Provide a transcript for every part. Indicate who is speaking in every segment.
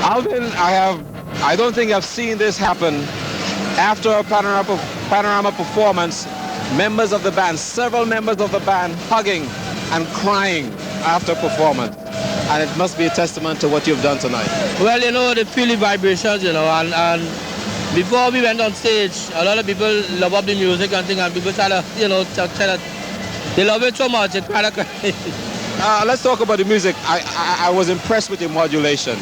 Speaker 1: Alvin, I don't think I've seen this happen. After a panorama performance, members of the band, several members of the band hugging and crying after performance. And it must be a testament to what you've done tonight.
Speaker 2: Well, they feel the vibrations, and before we went on stage, a lot of people love up the music and things, and people try to, they love it so much, it kind of cry.
Speaker 1: Let's talk about the music. I was impressed with your modulation,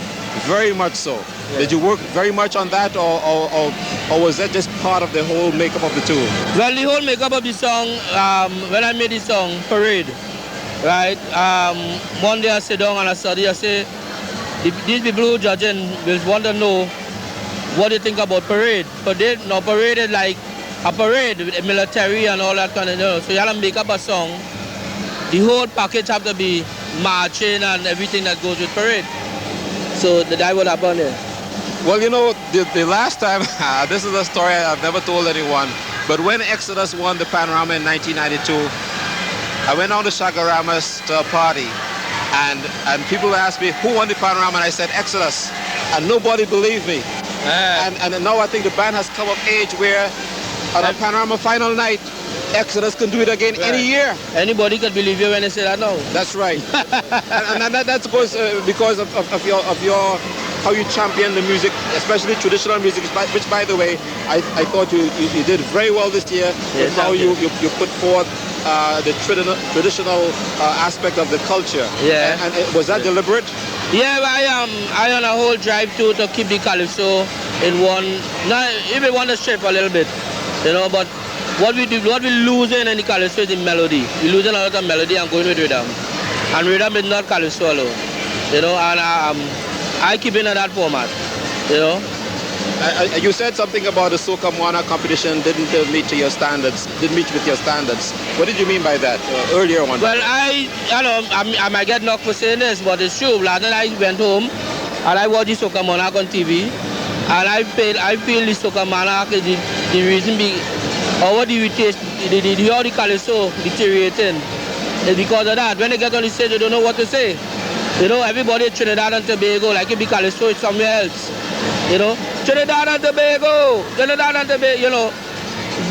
Speaker 1: very much so. Yeah. Did you work very much on that, or was that just part of the whole makeup of the tune?
Speaker 2: Well, the whole makeup of the song, when I made the song, Parade, right? One day I sit down and I study, I say, these people who judging will want to know what they think about Parade. But Parade is like a parade, military and all that kind of, so you have to make up a song. The whole package have to be marching and everything that goes with Parade. So that would happen there.
Speaker 1: Well, the last time, this is a story I've never told anyone, but when Exodus won the Panorama in 1992, I went on to Chagaramas to a party, and people asked me, who won the Panorama? And I said, Exodus. And nobody believed me. And now I think the band has come of age where on a Panorama final night, Exodus can do it again any year.
Speaker 2: Anybody can believe you when they say that now.
Speaker 1: That's right. and that's because of your how you champion the music, especially traditional music, which by the way, I thought you did very well this year.
Speaker 2: Yes,
Speaker 1: how you put forth the traditional aspect of the culture.
Speaker 2: Yeah.
Speaker 1: And was that deliberate?
Speaker 2: Yeah, I on a whole drive to keep the calypso in one. Now, even want to strip a little bit, but what we losing in the calypso is the melody. We losing a lot of melody and going with rhythm. And rhythm is not calypso alone, and I keep in that format,
Speaker 1: You said something about the Soca Moana competition didn't meet with your standards. What did you mean by that earlier on?
Speaker 2: Well, I might get knocked for saying this, but it's true. Last night I went home and I watched the Soca Monarch on TV, and I feel the Soca Monarch is the reason how the calypso deteriorating is because of that. When they get on the stage, they don't know what to say. Everybody in Trinidad and Tobago, like if the calypso is somewhere else. Trinidad and Tobago,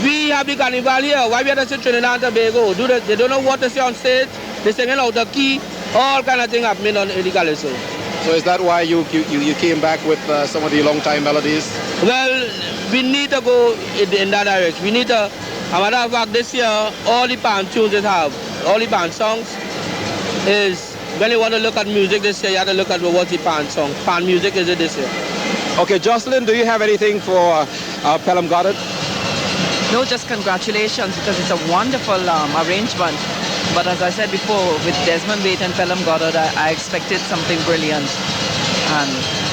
Speaker 2: we have the carnival here. Why we have to say Trinidad and Tobago? They don't know what to say on stage. They're singing out the key. All kind of things happening on the calypso.
Speaker 1: So is that why you came back with some of the long-time melodies?
Speaker 2: Well, we need to go in that direction. We need to, as a matter of fact, this year, all the band tunes that have, all the band songs is, when you want to look at music this year, you have to look at what's the band song. Band music is it this year.
Speaker 1: Okay, Jocelyn, do you have anything for Pelham Goddard?
Speaker 3: No, just congratulations, because it's a wonderful arrangement. But as I said before, with Desmond Waite and Pelham Goddard, I expected something brilliant. And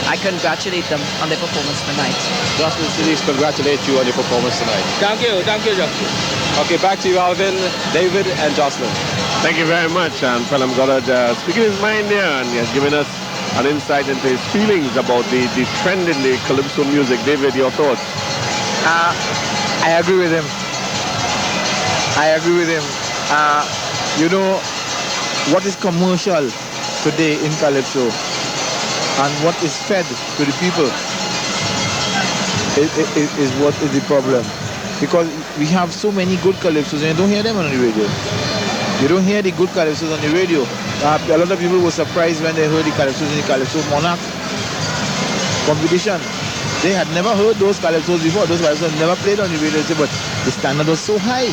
Speaker 3: I congratulate them on their performance tonight.
Speaker 1: Jocelyn Cities congratulate you on your performance tonight.
Speaker 2: Thank you, Jocelyn.
Speaker 1: Okay, back to you, Alvin, David, and Jocelyn.
Speaker 4: Thank you very much. And Pelham Goddard speaking his mind there, and he has given us an insight into his feelings about the trend in the calypso music. David, your thoughts?
Speaker 5: I agree with him. What is commercial today in calypso and what is fed to the people is what is the problem. Because we have so many good calypsos and you don't hear them on the radio. You don't hear the good calypsos on the radio. A lot of people were surprised when they heard the calypsos in the Calypso Monarch competition. They had never heard those calypsos before. Those calypsos never played on the radio, but the standard was so high.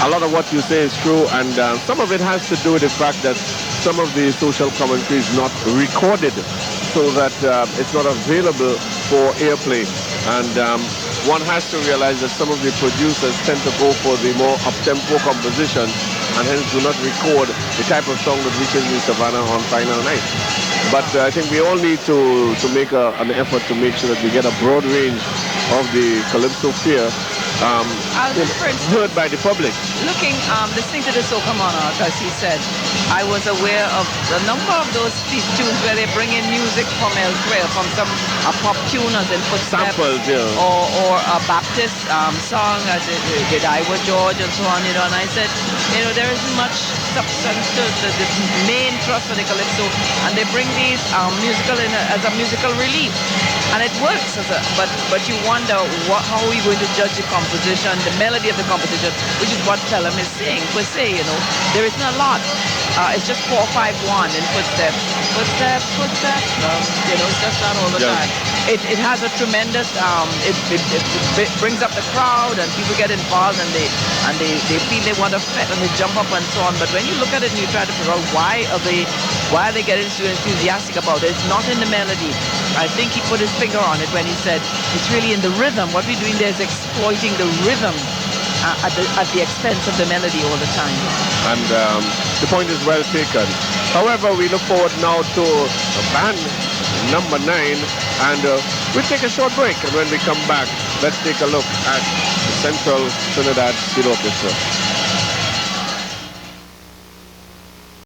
Speaker 4: A lot of what you say is true, and some of it has to do with the fact that some of the social commentary is not recorded, so that it's not available for airplay. And one has to realize that some of the producers tend to go for the more up-tempo compositions and hence do not record the type of song that reaches the Savannah on final night. But I think we all need to make an effort to make sure that we get a broad range of the calypso fare
Speaker 3: For instance,
Speaker 4: heard by the public.
Speaker 3: Listening to the Soca Monarch, as he said, I was aware of a number of those tunes where they bring in music from elsewhere, from some pop tuners and footsteps,
Speaker 4: Samples, yeah.
Speaker 3: or a Baptist song, as it did Iowa George and so on, and I said, there isn't much substance to the main thrust of the calypso, and they bring these musical as a musical relief, and it works but you wonder how are we going to judge the composition, the melody of the composition, which is what Pelham is saying per se. There isn't a lot. It's just 4-5-1 in footsteps. It's just not all the time. It has a tremendous it brings up the crowd, and people get involved, and they feel they want to fit, and they jump up and so on. But when you look at it and you try to figure out why are they getting so enthusiastic about it, it's not in the melody. I think he put his finger on it when he said it's really in the rhythm. What we're doing there is exploiting the rhythm at the expense of the melody all the time.
Speaker 4: And the point is well taken. However, we look forward now to band number 9, and we'll take a short break, and when we come back, let's take a look at the Central Trinidad Steel Orchestra.